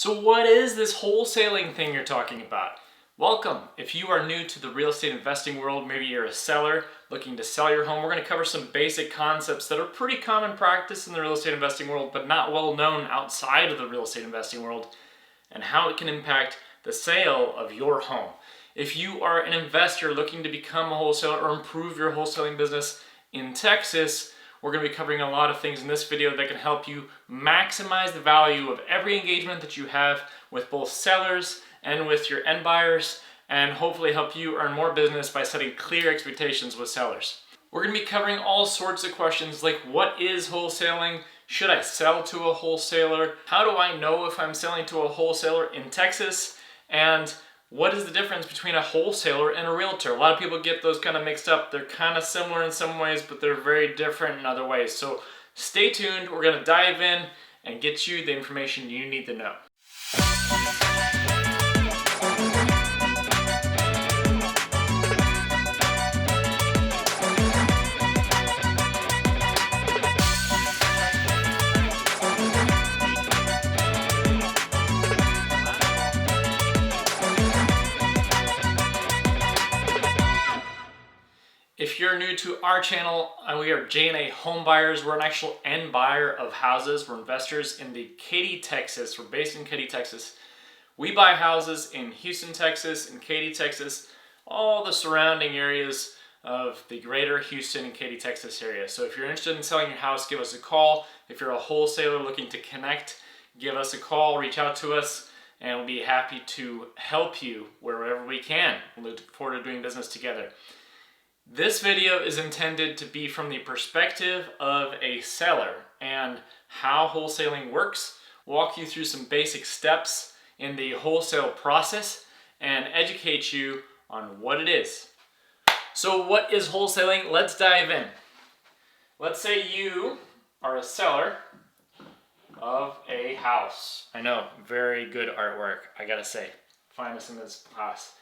So what is this wholesaling thing you're talking about? Welcome. If you are new to the real estate investing world, maybe you're a seller looking to sell your home, we're going to cover some basic concepts that are pretty common practice in the real estate investing world, but not well known outside of the real estate investing world, and how it can impact the sale of your home. If you are an investor looking to become a wholesaler or improve your wholesaling business in Texas, we're going to be covering a lot of things in this video that can help you maximize the value of every engagement that you have with both sellers and with your end buyers, and hopefully help you earn more business by setting clear expectations with sellers. We're going to be covering all sorts of questions like, what is wholesaling? Should I sell to a wholesaler? How do I know if I'm selling to a wholesaler in Texas? And what is the difference between a wholesaler and a realtor? A lot of people get those kind of mixed up. They're kind of similar in some ways, but they're very different in other ways. So stay tuned. We're going to dive in and get you the information you need to know. If you're new to our channel, we are J&A Home Buyers. We're an actual end buyer of houses. We're investors in the Katy, Texas. We're based in Katy, Texas. We buy houses in Houston, Texas, in Katy, Texas, all the surrounding areas of the greater Houston and Katy, Texas area. So if you're interested in selling your house, give us a call. If you're a wholesaler looking to connect, give us a call, reach out to us, and we'll be happy to help you wherever we can. We look forward to doing business together. This video is intended to be from the perspective of a seller and how wholesaling works, walk you through some basic steps in the wholesale process, and educate you on what it is. So what is wholesaling? Let's dive in. Let's say you are a seller of a house. I know, very good artwork, I gotta say. Find us in this class.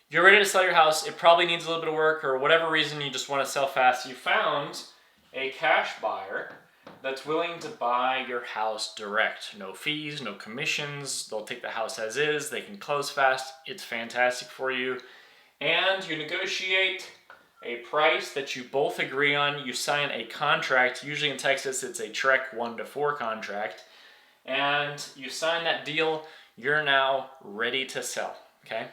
You're ready to sell your house. It probably needs a little bit of work, or whatever reason you just want to sell fast. You found a cash buyer that's willing to buy your house direct. No fees, no commissions. They'll take the house as is. They can close fast. It's fantastic for you. And you negotiate a price that you both agree on. You sign a contract. Usually in Texas, it's a TREC 1-4 contract. And you sign that deal. You're now ready to sell, okay?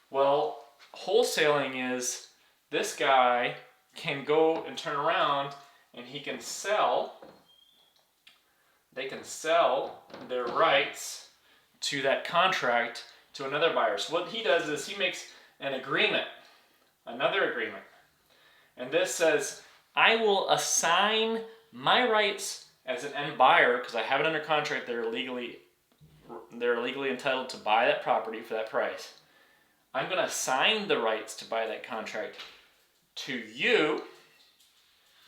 Well, wholesaling is this guy can go and turn around and he can sell, they can sell their rights to that contract to another buyer. So what he does is he makes an agreement, another agreement. And this says, I will assign my rights as an end buyer, because I have it under contract, they're legally entitled to buy that property for that price. I'm going to assign the rights to buy that contract to you,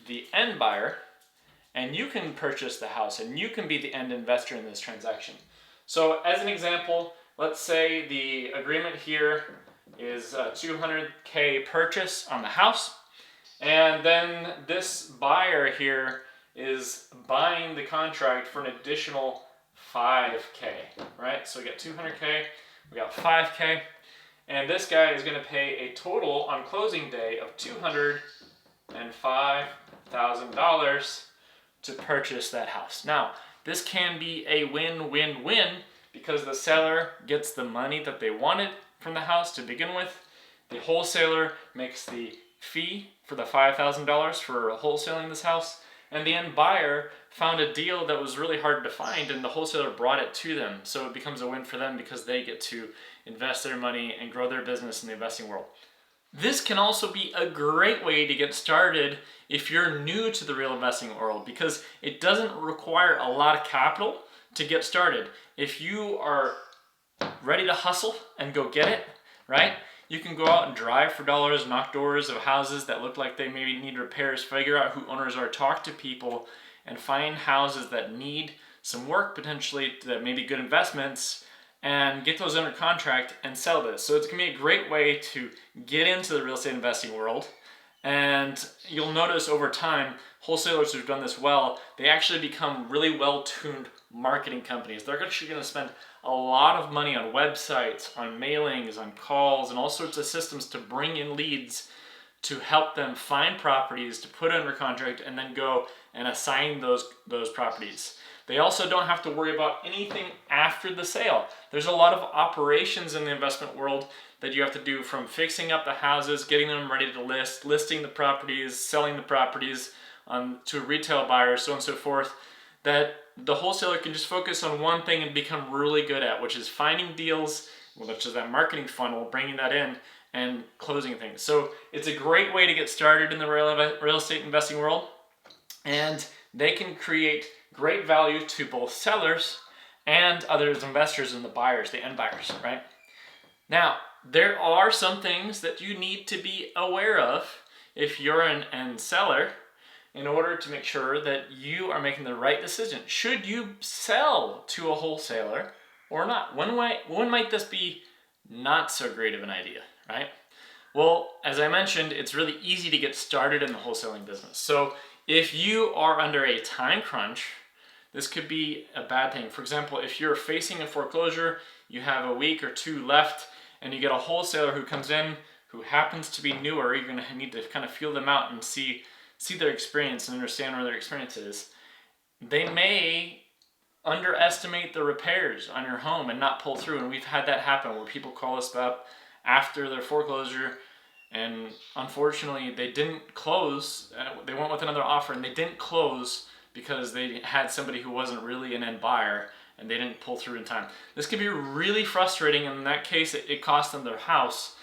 the end buyer, and you can purchase the house and you can be the end investor in this transaction. So as an example, let's say the agreement here is a $200K purchase on the house, and then this buyer here is buying the contract for an additional $5K, right? So we got $200K, we got $5K. And this guy is going to pay a total on closing day of $205,000 to purchase that house. Now, this can be a win-win-win because the seller gets the money that they wanted from the house to begin with. The wholesaler makes the fee for the $5,000 for wholesaling this house. And the end buyer found a deal that was really hard to find, and the wholesaler brought it to them. So it becomes a win for them because they get to invest their money and grow their business in the investing world. This can also be a great way to get started if you're new to the real investing world, because it doesn't require a lot of capital to get started. If you are ready to hustle and go get it, right? You can go out and drive for dollars, knock doors of houses that look like they maybe need repairs, figure out who owners are, talk to people, and find houses that need some work potentially, that may be good investments, and get those under contract and sell this. So it's going to be a great way to get into the real estate investing world. And you'll notice over time, wholesalers who've done this well, they actually become really well-tuned marketing companies. They're actually going to spend a lot of money on websites, on mailings, on calls, and all sorts of systems to bring in leads to help them find properties to put under contract and then go and assign those properties. They also don't have to worry about anything after the sale. There's a lot of operations in the investment world that you have to do, from fixing up the houses, getting them ready to list, listing the properties, selling the properties to retail buyers, so on and so forth, that the wholesaler can just focus on one thing and become really good at, which is finding deals, which is that marketing funnel, bringing that in and closing things. So it's a great way to get started in the real estate investing world, and they can create great value to both sellers and others, investors and the buyers, the end buyers, right? Now, there are some things that you need to be aware of if you're an end seller in order to make sure that you are making the right decision. Should you sell to a wholesaler or not? When might this be not so great of an idea, right? Well, as I mentioned, it's really easy to get started in the wholesaling business. So if you are under a time crunch, this could be a bad thing. For example, if you're facing a foreclosure, you have a week or two left, and you get a wholesaler who comes in who happens to be newer, you're going to need to kind of feel them out and see their experience and understand where their experience is. They may underestimate the repairs on your home and not pull through. And we've had that happen where people call us up after their foreclosure, and unfortunately they didn't close. They went with another offer and they didn't close because they had somebody who wasn't really an end buyer and they didn't pull through in time. This can be really frustrating, and in that case it cost them their house.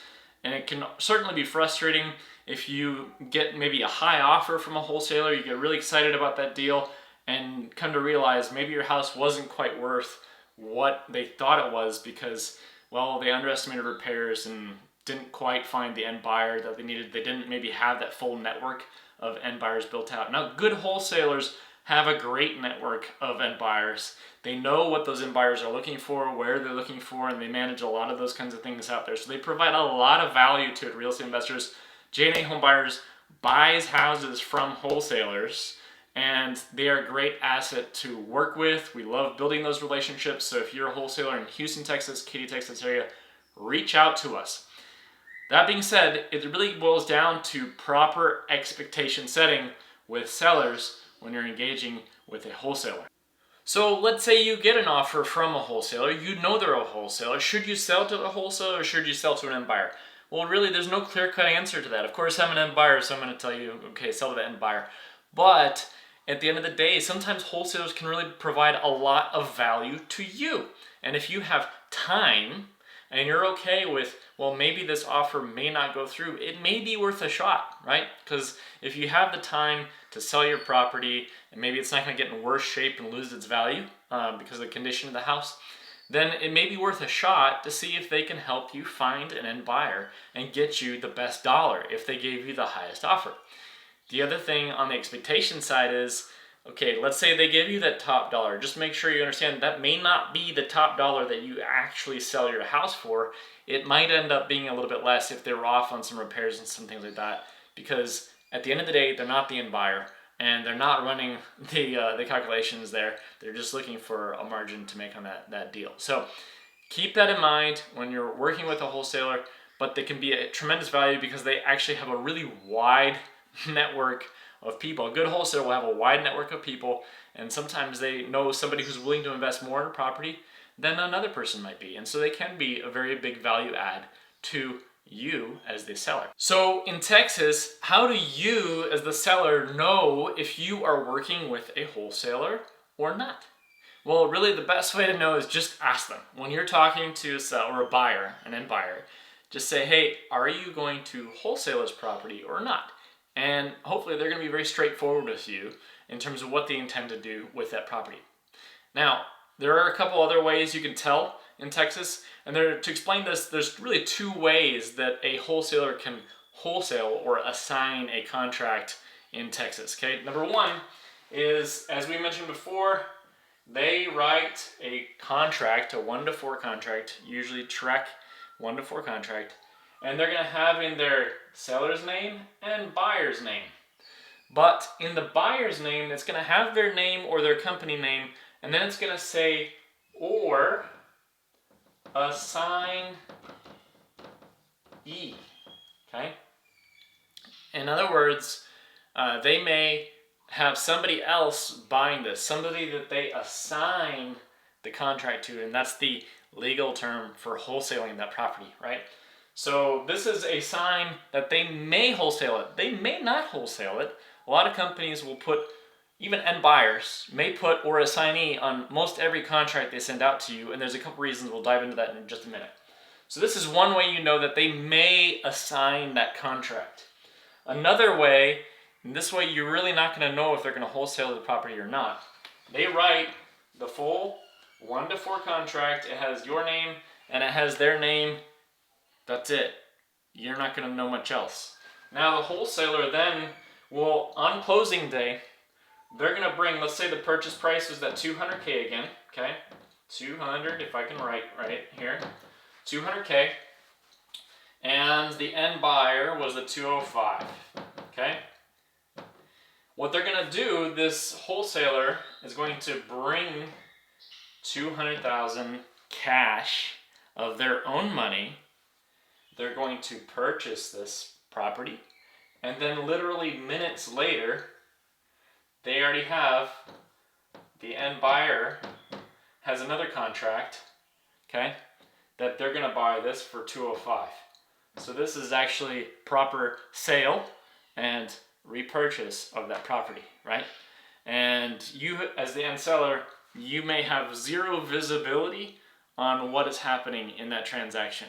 And it can certainly be frustrating if you get maybe a high offer from a wholesaler, you get really excited about that deal and come to realize maybe your house wasn't quite worth what they thought it was because, well, they underestimated repairs and didn't quite find the end buyer that they needed. They didn't maybe have that full network of end buyers built out. Now, good wholesalers have a great network of end buyers. They know what those end buyers are looking for, where they're looking for, and they manage a lot of those kinds of things out there. So they provide a lot of value to real estate investors. J&A Home Buyers buys houses from wholesalers, and they are a great asset to work with. We love building those relationships. So if you're a wholesaler in Houston, Texas, Katy, Texas area, reach out to us. That being said, it really boils down to proper expectation setting with sellers when you're engaging with a wholesaler. So let's say you get an offer from a wholesaler. You know they're a wholesaler. Should you sell to a wholesaler or should you sell to an end buyer? Well, really, there's no clear-cut answer to that. Of course, I'm an end buyer, so I'm going to tell you, okay, sell to the end buyer. But at the end of the day, sometimes wholesalers can really provide a lot of value to you. And if you have time and you're okay with, well, maybe this offer may not go through, it may be worth a shot, right? Because if you have the time to sell your property and maybe it's not going to get in worse shape and lose its value because of the condition of the house, then it may be worth a shot to see if they can help you find an end buyer and get you the best dollar if they gave you the highest offer. The other thing on the expectation side is, okay, let's say they give you that top dollar. Just make sure you understand that may not be the top dollar that you actually sell your house for. It might end up being a little bit less if they're off on some repairs and some things like that, because at the end of the day, they're not the end buyer and they're not running the calculations there. They're just looking for a margin to make on that deal. So keep that in mind when you're working with a wholesaler, but they can be a tremendous value because they actually have a really wide network of people. A good wholesaler will have a wide network of people, and sometimes they know somebody who's willing to invest more in a property than another person might be. And so they can be a very big value add to you as the seller. So in Texas, how do you as the seller know if you are working with a wholesaler or not? Well, really the best way to know is just ask them. When you're talking to a seller or a buyer, an end buyer, just say, hey, are you going to wholesale this property or not? And hopefully they're going to be very straightforward with you in terms of what they intend to do with that property. Now, there are a couple other ways you can tell in Texas. And to explain this, there's really two ways that a wholesaler can wholesale or assign a contract in Texas. Okay, number one is, as we mentioned before, they write a contract, a 1-to-4 contract, usually TREC 1-to-4 contract, and they're going to have in their seller's name and buyer's name. But in the buyer's name, it's going to have their name or their company name and then it's going to say or assignee. Okay? In other words, they may have somebody else buying this, somebody that they assign the contract to, and that's the legal term for wholesaling that property, right? So this is a sign that they may wholesale it. They may not wholesale it. A lot of companies will put, even end buyers, may put or assignee on most every contract they send out to you, and there's a couple reasons. We'll dive into that in just a minute. So this is one way you know that they may assign that contract. Another way, and this way you're really not going to know if they're going to wholesale the property or not. They write the full 1 to 4 contract. It has your name and it has their name. That's it. You're not going to know much else. Now the wholesaler then will, on closing day, they're going to bring, let's say the purchase price was that $200K again, okay? 200, if I can write right here, 200K. And the end buyer was the 205, okay? What they're going to do, this wholesaler is going to bring $200,000 cash of their own money. They're going to purchase this property, and then literally minutes later, they already have, the end buyer has another contract, okay, that they're going to buy this for 205. So this is actually proper sale and repurchase of that property, right? And you, as the end seller, you may have zero visibility on what is happening in that transaction.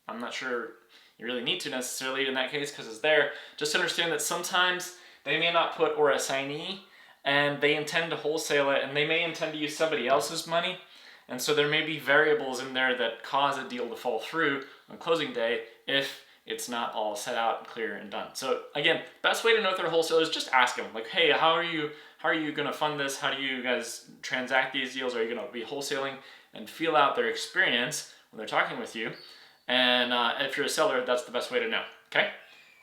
I'm not sure you really need to necessarily in that case because it's there. Just understand that sometimes they may not put or assignee and they intend to wholesale it and they may intend to use somebody else's money. And so there may be variables in there that cause a deal to fall through on closing day if it's not all set out, clear, and done. So again, best way to know if they're wholesalers, just ask them. Like, hey, how are you going to fund this? How do you guys transact these deals? Are you going to be wholesaling? And feel out their experience when they're talking with you. And if you're a seller, that's the best way to know, okay?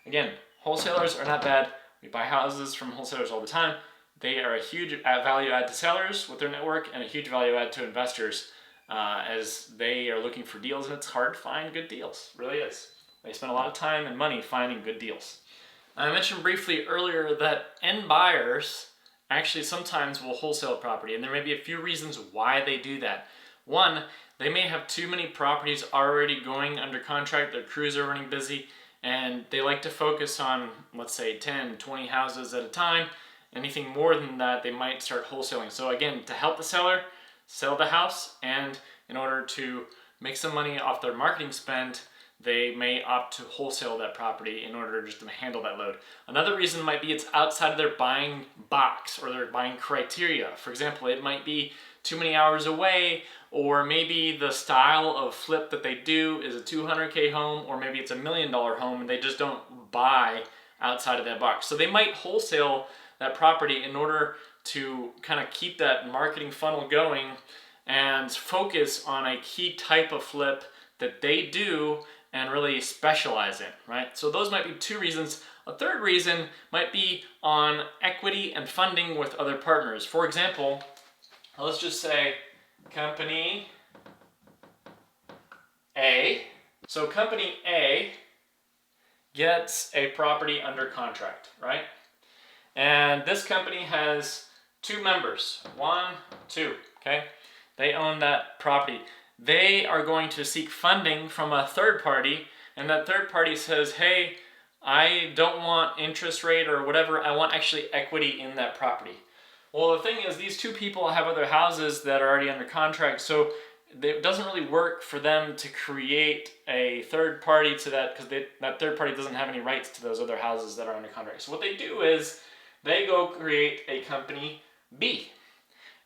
Again, wholesalers are not bad. We buy houses from wholesalers all the time. They are a huge value add to sellers with their network and a huge value add to investors as they are looking for deals, and it's hard to find good deals. It really is. They spend a lot of time and money finding good deals. I mentioned briefly earlier that end buyers actually sometimes will wholesale a property, and there may be a few reasons why they do that. One, they may have too many properties already going under contract, their crews are running busy, and they like to focus on, let's say, 10, 20 houses at a time. Anything more than that, they might start wholesaling. So again, to help the seller sell the house, and in order to make some money off their marketing spend, they may opt to wholesale that property in order just to handle that load. Another reason might be it's outside of their buying box or their buying criteria. For example, it might be too many hours away, or maybe the style of flip that they do is a 200K home, or maybe it's $1 million home and they just don't buy outside of that box. So they might wholesale that property in order to kind of keep that marketing funnel going and focus on a key type of flip that they do and really specialize in, right? So those might be two reasons. A third reason might be on equity and funding with other partners. For example, let's just say company A. So company A gets a property under contract, right? And this company has 2 members, 1, 2, okay? They own that property. They are going to seek funding from a third party, and that third party says, hey, I don't want interest rate or whatever, I want actually equity in that property. Well, the thing is, these 2 people have other houses that are already under contract, so it doesn't really work for them to create a third party to that, because that third party doesn't have any rights to those other houses that are under contract. So what they do is they go create a company B.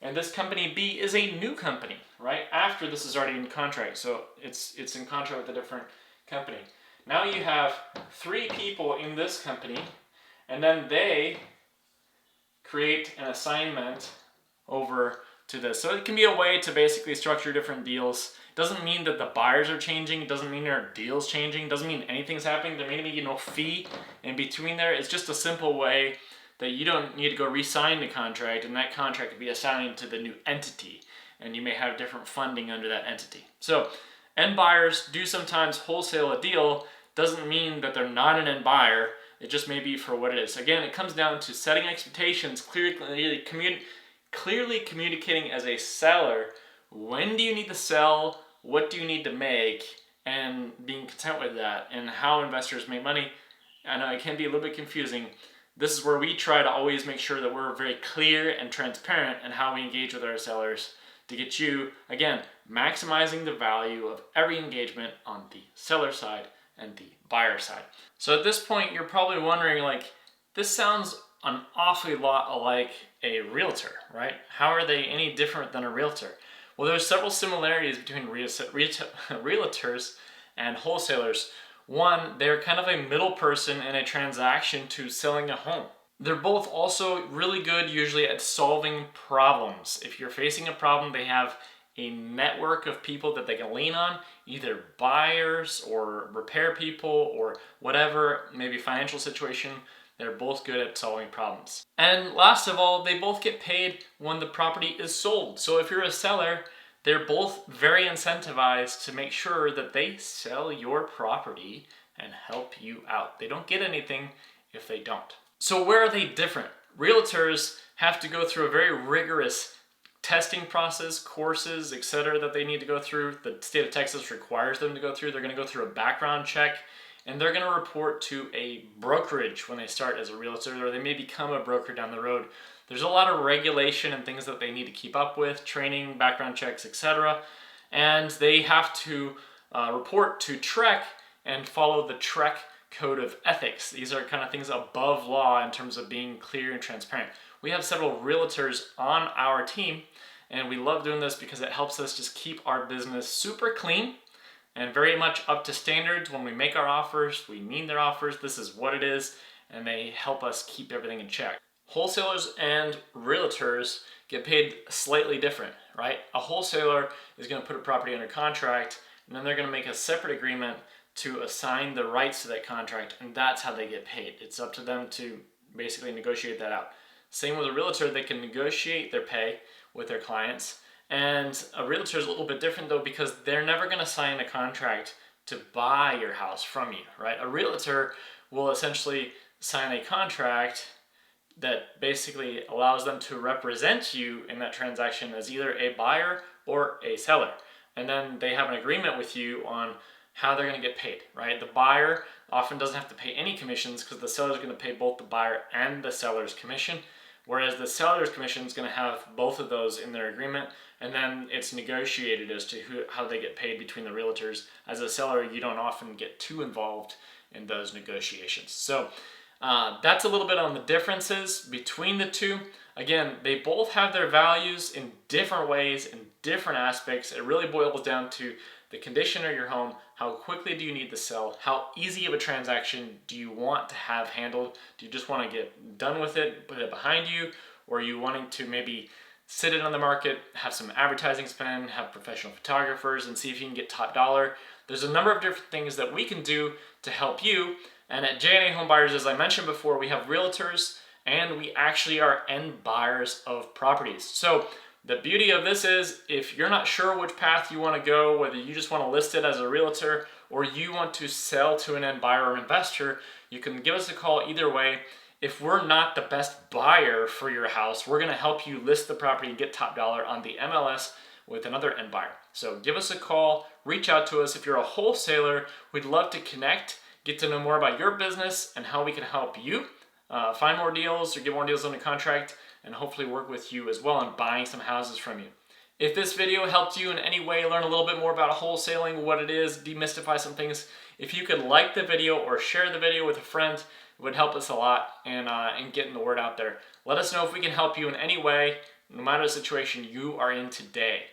And this company B is a new company, right? After this is already in contract. So it's in contract with a different company. Now you have 3 people in this company, and then they create an assignment over to this. So it can be a way to basically structure different deals. It doesn't mean that the buyers are changing. It doesn't mean there are deals changing. It doesn't mean anything's happening. There may be no fee in between there. It's just a simple way that you don't need to go re-sign the contract, and that contract could be assigned to the new entity, and you may have different funding under that entity. So end buyers do sometimes wholesale a deal. Doesn't mean that they're not an end buyer. It just may be for what it is. Again, it comes down to setting expectations, clearly communicating as a seller, when do you need to sell, what do you need to make, and being content with that, and how investors make money. I know it can be a little bit confusing. This is where we try to always make sure that we're very clear and transparent in how we engage with our sellers to get you, again, maximizing the value of every engagement on the seller side and the buyer side. So at this point, you're probably wondering, like, this sounds an awfully lot like a realtor, right? How are they any different than a realtor? Well, there's several similarities between realtors and wholesalers. One, they're kind of a middle person in a transaction to selling a home. They're both also really good usually at solving problems. If you're facing a problem, they have a network of people that they can lean on, either buyers or repair people or whatever, maybe financial situation. They're both good at solving problems. And last of all, they both get paid when the property is sold. So if you're a seller, they're both very incentivized to make sure that they sell your property and help you out. They don't get anything if they don't. So where are they different? Realtors have to go through a very rigorous testing process, courses, etc. that they need to go through. The state of Texas requires them to go through. They're going to go through a background check, and they're going to report to a brokerage when they start as a realtor, or they may become a broker down the road. There's a lot of regulation and things that they need to keep up with, training, background checks, etc. And they have to report to TREC and follow the TREC code of ethics. These are kind of things above law in terms of being clear and transparent. We have several realtors on our team, and we love doing this because it helps us just keep our business super clean and very much up to standards. When we make our offers, we mean their offers. This is what it is, and they help us keep everything in check. Wholesalers and realtors get paid slightly different, right? A wholesaler is going to put a property under contract, and then they're going to make a separate agreement to assign the rights to that contract, and that's how they get paid. It's up to them to basically negotiate that out. Same with a realtor, they can negotiate their pay with their clients. And a realtor is a little bit different though, because they're never going to sign a contract to buy your house from you, right? A realtor will essentially sign a contract that basically allows them to represent you in that transaction as either a buyer or a seller. And then they have an agreement with you on how they're going to get paid, right? The buyer often doesn't have to pay any commissions because the seller is going to pay both the buyer and the seller's commission, whereas the seller's commission is going to have both of those in their agreement, and then it's negotiated as to how they get paid between the realtors. As a seller, you don't often get too involved in those negotiations. So that's a little bit on the differences between the two. Again, they both have their values in different ways, in different aspects. It really boils down to the condition of your home. How quickly do you need to sell? How easy of a transaction do you want to have handled? Do you just want to get done with it, put it behind you? Or are you wanting to maybe sit it on the market, have some advertising spend, have professional photographers, and see if you can get top dollar? There's a number of different things that we can do to help you. And at J&A Home Buyers, as I mentioned before, we have realtors, and we actually are end buyers of properties. So the beauty of this is, if you're not sure which path you want to go, whether you just want to list it as a realtor or you want to sell to an end buyer or investor, you can give us a call either way. If we're not the best buyer for your house, we're going to help you list the property and get top dollar on the MLS with another end buyer. So give us a call, reach out to us. If you're a wholesaler, we'd love to connect, get to know more about your business and how we can help you find more deals or get more deals under contract, and hopefully work with you as well in buying some houses from you. If this video helped you in any way learn a little bit more about wholesaling, what it is, demystify some things, if you could like the video or share the video with a friend, it would help us a lot in getting the word out there. Let us know if we can help you in any way, no matter the situation you are in today.